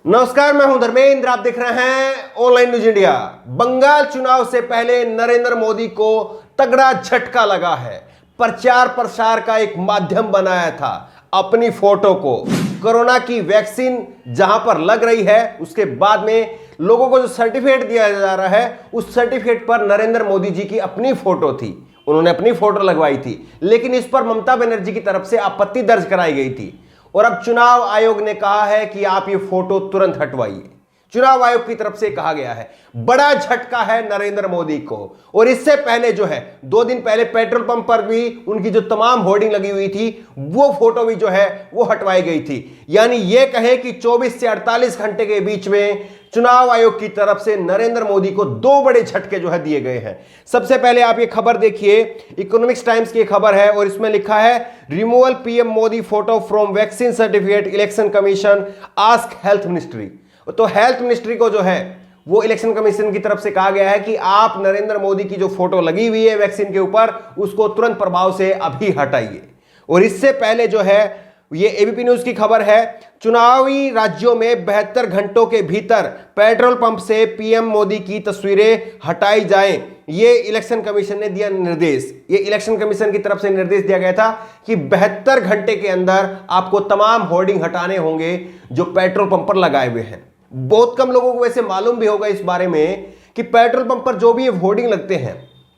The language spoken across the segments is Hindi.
नमस्कार, मैं हूं धर्मेंद्र। आप देख रहे हैं ऑनलाइन न्यूज इंडिया। बंगाल चुनाव से पहले नरेंद्र मोदी को तगड़ा झटका लगा है। प्रचार प्रसार का एक माध्यम बनाया था अपनी फोटो को। कोरोना की वैक्सीन जहां पर लग रही है उसके बाद में लोगों को जो सर्टिफिकेट दिया जा रहा है उस सर्टिफिकेट पर नरेंद्र मोदी जी की अपनी फोटो थी। उन्होंने अपनी फोटो लगवाई थी, लेकिन इस पर ममता बनर्जी की तरफ से आपत्ति दर्ज कराई गई थी और अब चुनाव आयोग ने कहा है कि आप ये फोटो तुरंत हटवाइए। चुनाव आयोग की तरफ से कहा गया है। बड़ा झटका है नरेंद्र मोदी को। और इससे पहले जो है 2 दिन पहले पेट्रोल पंप पर भी उनकी जो तमाम होर्डिंग लगी हुई थी वो फोटो भी जो है वो हटवाई गई थी। यानी ये कहे कि 24 से 48 घंटे के बीच में चुनाव आयोग की तरफ से नरेंद्र मोदी को 2 बड़े झटके जो है दिए गए हैं। सबसे पहले आप ये खबर देखिए, इकोनॉमिक्स टाइम्स की खबर है और इसमें लिखा है removal PM Modi photo from vaccine certificate, election commission ask health ministry. तो हेल्थ मिनिस्ट्री को जो है वो इलेक्शन कमीशन की तरफ से कहा गया है कि आप नरेंद्र मोदी की जो फोटो लगी हुई है वैक्सीन के ऊपर उसको तुरंत प्रभाव से अभी हटाइए। और इससे पहले जो है ये एबीपी न्यूज की खबर है, चुनावी राज्यों में 72 घंटों के भीतर पेट्रोल पंप से पीएम मोदी की तस्वीरें हटाई जाएं। ये इलेक्शन कमीशन ने दिया निर्देश। ये इलेक्शन कमीशन की तरफ से निर्देश दिया गया था कि 72 घंटे के अंदर आपको तमाम होर्डिंग हटाने होंगे जो पेट्रोल पंप पर लगाए हुए हैं। बहुत कम लोगों को वैसे मालूम भी होगा इस बारे में कि पेट्रोल पंप पर जो भी ये होर्डिंग लगते हैं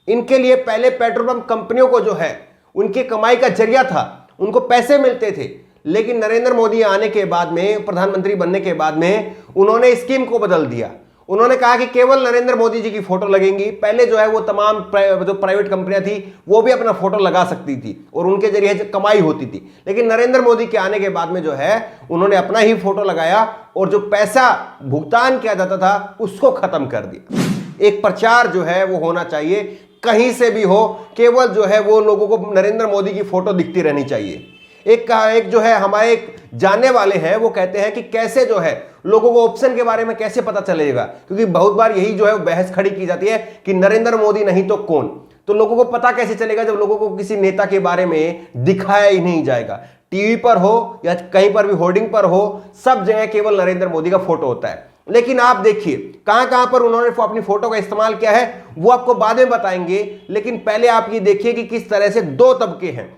इनके लिए पहले पेट्रोल पंप कंपनियों को जो है उनकी कमाई का जरिया था, उनको पैसे मिलते थे। लेकिन नरेंद्र मोदी आने के बाद में, प्रधानमंत्री बनने के बाद में उन्होंने स्कीम को बदल दिया। उन्होंने कहा कि केवल नरेंद्र मोदी जी की फोटो लगेंगी। पहले जो है वो तमाम जो प्राइवेट कंपनियां थी वो भी अपना फोटो लगा सकती थी और उनके जरिए कमाई होती थी। लेकिन नरेंद्र मोदी के आने के बाद में जो है उन्होंने अपना ही फोटो लगाया और जो पैसा भुगतान किया जाता था उसको खत्म कर दिया। एक प्रचार जो है वो होना चाहिए, कहीं से भी हो, केवल जो है वो लोगों को नरेंद्र मोदी की फोटो दिखती रहनी चाहिए। एक जो है हमारे एक जानने वाले हैं वो कहते हैं कि कैसे जो है लोगों को ऑप्शन के बारे में कैसे पता चलेगा, क्योंकि बहुत बार यही जो है बहस खड़ी की जाती है कि नरेंद्र मोदी नहीं तो कौन। तो लोगों को पता कैसे चलेगा जब लोगों को किसी नेता के बारे में दिखाया ही नहीं जाएगा। टीवी पर हो या कहीं पर भी होर्डिंग पर हो, सब जगह केवल नरेंद्र मोदी का फोटो होता है। लेकिन आप देखिए कहां कहां पर उन्होंने अपनी फोटो का इस्तेमाल किया है वो आपको बाद में बताएंगे। लेकिन पहले आप ये देखिए कि किस तरह से 2 तबके हैं।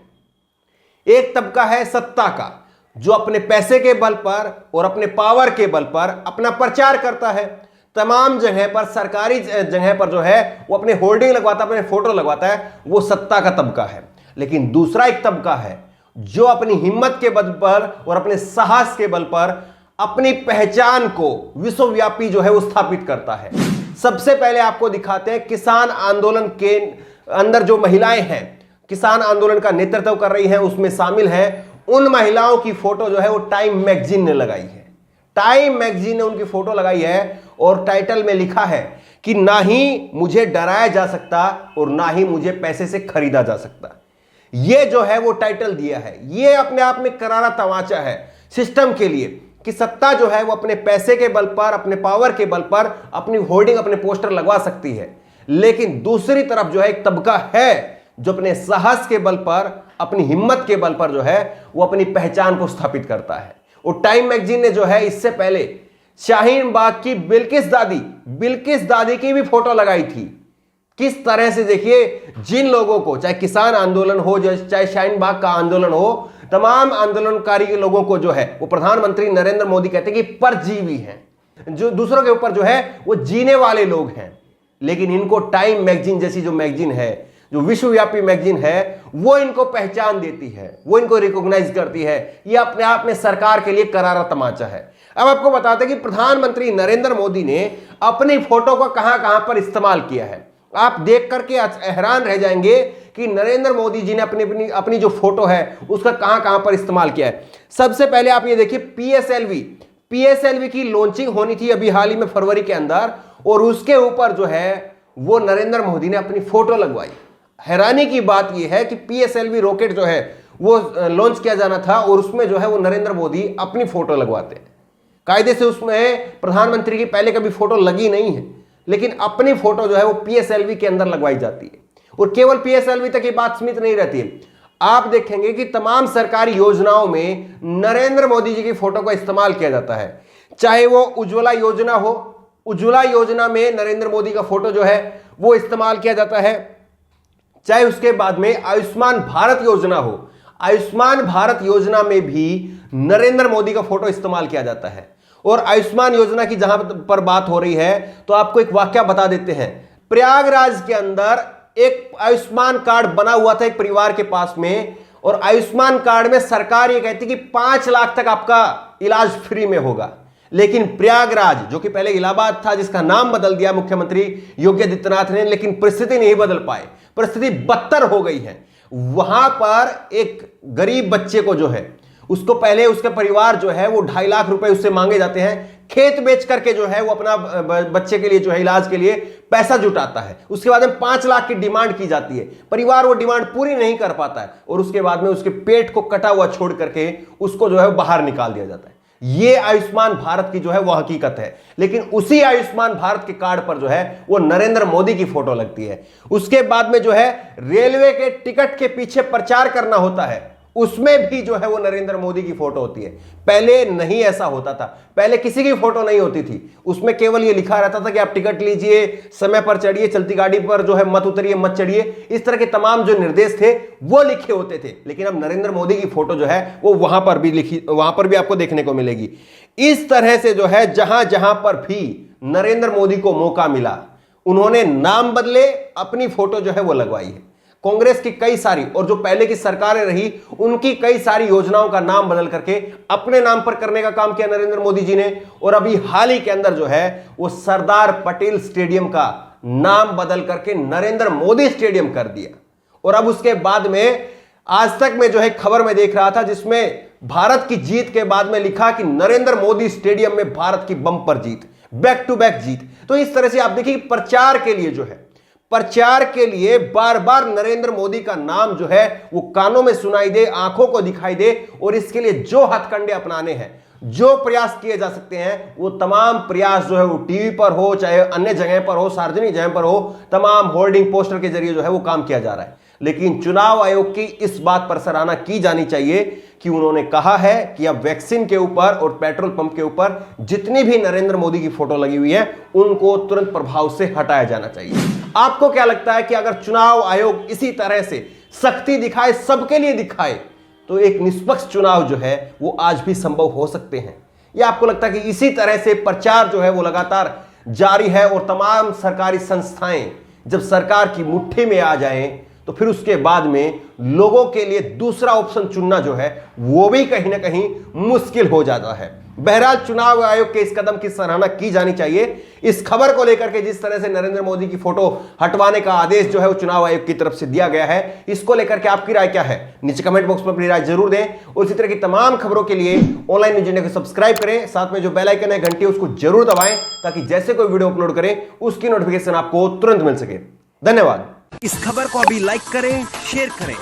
एक तबका है सत्ता का जो अपने पैसे के बल पर और अपने पावर के बल पर अपना प्रचार करता है। तमाम जगह पर, सरकारी जगह पर जो है वो अपने होर्डिंग लगवाता है, अपने फोटो लगवाता है, वो सत्ता का तबका है। लेकिन दूसरा एक तबका है जो अपनी हिम्मत के बल पर और अपने साहस के बल पर अपनी पहचान को विश्वव्यापी जो है वो स्थापित करता है। सबसे पहले आपको दिखाते हैं किसान आंदोलन के अंदर जो महिलाएं हैं, किसान आंदोलन का नेतृत्व कर रही हैं, उसमें शामिल हैं, उन महिलाओं की फोटो जो है वो टाइम मैगजीन ने लगाई है। टाइम मैगजीन ने उनकी फोटो लगाई है और टाइटल में लिखा है कि ना ही मुझे डराया जा सकता और ना ही मुझे पैसे से खरीदा जा सकता। ये जो है वो टाइटल दिया है। ये अपने आप में करारा तमाचा है सिस्टम के लिए कि सत्ता जो है वो अपने पैसे के बल पर, अपने पावर के बल पर अपनी होर्डिंग, अपने पोस्टर लगवा सकती है। लेकिन दूसरी तरफ जो है एक तबका है जो अपने साहस के बल पर, अपनी हिम्मत के बल पर जो है वो अपनी पहचान को स्थापित करता है। और टाइम मैगजीन ने जो है इससे पहले शाहीन बाग की बिल्किस दादी की भी फोटो लगाई थी। किस तरह से देखिए, जिन लोगों को, चाहे किसान आंदोलन हो, चाहे शाहीन बाग का आंदोलन हो, तमाम आंदोलनकारी के लोगों को जो है वो प्रधानमंत्री नरेंद्र मोदी कहते हैं कि परजीवी हैं, जो दूसरों के ऊपर जो है वो जीने वाले लोग हैं। लेकिन इनको टाइम मैगजीन जैसी जो मैगजीन है, जो विश्वव्यापी मैगजीन है, वो इनको पहचान देती है, वो इनको रिकॉग्नाइज करती है। ये अपने आप में सरकार के लिए करारा तमाचा है। अब आपको बताते हैं कि प्रधानमंत्री नरेंद्र मोदी ने अपनी फोटो को कहां कहां पर इस्तेमाल किया है। आप देख करके हैरान रह जाएंगे कि नरेंद्र मोदी जी ने अपनी जो फोटो है उसका कहां कहां पर इस्तेमाल किया है। सबसे पहले आप ये देखिए, पीएसएलवी की लॉन्चिंग होनी थी अभी हाल ही में फरवरी के अंदर, और उसके ऊपर जो है वो नरेंद्र मोदी ने अपनी फोटो लगवाई। हैरानी की बात यह है कि पीएसएलवी रॉकेट जो है वो लॉन्च किया जाना था और उसमें जो है वो नरेंद्र मोदी अपनी फोटो लगवाते हैं। कायदे से उसमें प्रधानमंत्री की पहले कभी फोटो लगी नहीं है, लेकिन अपनी फोटो जो है वो पीएसएलवी के अंदर लगवाई जाती है। और केवल पीएसएलवी तक ये बात सीमित नहीं रहती है, आप देखेंगे कि तमाम सरकारी योजनाओं में नरेंद्र मोदी जी की फोटो का इस्तेमाल किया जाता है। चाहे वो उज्ज्वला योजना हो, उज्ज्वला योजना में नरेंद्र मोदी का फोटो जो है वो इस्तेमाल किया जाता है। चाहे उसके बाद में आयुष्मान भारत योजना हो, आयुष्मान भारत योजना में भी नरेंद्र मोदी का फोटो इस्तेमाल किया जाता है। और आयुष्मान योजना की जहां पर बात हो रही है तो आपको एक वाकया बता देते हैं। प्रयागराज के अंदर एक आयुष्मान कार्ड बना हुआ था एक परिवार के पास में, और आयुष्मान कार्ड में सरकार ये कहती कि 5 लाख तक आपका इलाज फ्री में होगा। लेकिन प्रयागराज, जो कि पहले इलाहाबाद था, जिसका नाम बदल दिया मुख्यमंत्री योगी आदित्यनाथ ने, लेकिन परिस्थिति नहीं बदल पाए, परिस्थिति बदतर हो गई है। वहां पर एक गरीब बच्चे को जो है उसको पहले उसके परिवार जो है वो 2.5 लाख रुपए उससे मांगे जाते हैं, खेत बेच करके जो है वो अपना बच्चे के लिए जो है इलाज के लिए पैसा जुटाता है। उसके बाद में 5 लाख की डिमांड की जाती है, परिवार वो डिमांड पूरी नहीं कर पाता है और उसके बाद में उसके पेट को कटा हुआ छोड़ करके उसको जो है बाहर निकाल दिया जाता है। ये आयुष्मान भारत की जो है वो हकीकत है। लेकिन उसी आयुष्मान भारत के कार्ड पर जो है वो नरेंद्र मोदी की फोटो लगती है। उसके बाद में जो है रेलवे के टिकट के पीछे प्रचार करना होता है, उसमें भी जो है वो नरेंद्र मोदी की फोटो होती है। पहले नहीं ऐसा होता था, पहले किसी की फोटो नहीं होती थी, उसमें केवल ये लिखा रहता था कि आप टिकट लीजिए, समय पर चढ़िए, चलती गाड़ी पर जो है मत उतरिए, मत चढ़िए, इस तरह के तमाम जो निर्देश थे वो लिखे होते थे। लेकिन अब नरेंद्र मोदी की फोटो जो है वो वहां पर भी लिखी, वहां पर भी आपको देखने को मिलेगी। इस तरह से जो है जहां जहां पर भी नरेंद्र मोदी को मौका मिला उन्होंने नाम बदले, अपनी फोटो जो है वो लगवाई है। कांग्रेस की कई सारी और जो पहले की सरकारें रही उनकी कई सारी योजनाओं का नाम बदल करके अपने नाम पर करने का काम किया नरेंद्र मोदी जी ने। और अभी हाल ही के अंदर जो है वो सरदार पटेल स्टेडियम का नाम बदल करके नरेंद्र मोदी स्टेडियम कर दिया। और अब उसके बाद में आज तक में जो है खबर में देख रहा था जिसमें भारत की जीत के बाद में लिखा कि नरेंद्र मोदी स्टेडियम में भारत की बम्पर जीत, बैक टू बैक जीत। तो इस तरह से आप देखिए प्रचार के लिए जो है, प्रचार के लिए बार बार नरेंद्र मोदी का नाम जो है वो कानों में सुनाई दे, आंखों को दिखाई दे। और इसके लिए जो हथकंडे अपनाने हैं, जो प्रयास किए जा सकते हैं, वो तमाम प्रयास जो है वो टीवी पर हो, चाहे अन्य जगह पर हो, सार्वजनिक जगह पर हो, तमाम होर्डिंग पोस्टर के जरिए जो है वो काम किया जा रहा है। लेकिन चुनाव आयोग की इस बात पर सराहना की जानी चाहिए कि उन्होंने कहा है कि अब वैक्सीन के ऊपर और पेट्रोल पंप के ऊपर जितनी भी नरेंद्र मोदी की फोटो लगी हुई है उनको तुरंत प्रभाव से हटाया जाना चाहिए। आपको क्या लगता है कि अगर चुनाव आयोग इसी तरह से सख्ती दिखाए, सबके लिए दिखाए, तो एक निष्पक्ष चुनाव जो है वो आज भी संभव हो सकते हैं? या आपको लगता है कि इसी तरह से प्रचार जो है वो लगातार जारी है और तमाम सरकारी संस्थाएं जब सरकार की मुट्ठी में आ जाएं तो फिर उसके बाद में लोगों के लिए दूसरा ऑप्शन चुनना जो है वो भी कहीं ना कहीं मुश्किल हो जाता है? बहरहाल चुनाव आयोग के इस कदम की सराहना की जानी चाहिए। इस खबर को लेकर के जिस तरह से नरेंद्र मोदी की फोटो हटवाने का आदेश जो है वो चुनाव आयोग की तरफ से दिया गया है, इसको लेकर के आपकी राय क्या है? नीचे कमेंट बॉक्स में अपनी राय जरूर दें। और इसी तरह की तमाम खबरों के लिए ऑनलाइन न्यूज इंडिया को सब्सक्राइब करें, साथ में जो बेल आइकन है घंटी उसको जरूर दबाएं ताकि जैसे कोई वीडियो अपलोड करें उसकी नोटिफिकेशन आपको तुरंत मिल सके। धन्यवाद। इस खबर को अभी लाइक करें, शेयर करें,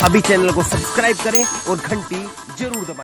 अभी चैनल को सब्सक्राइब करें और घंटी जरूर दबाएं।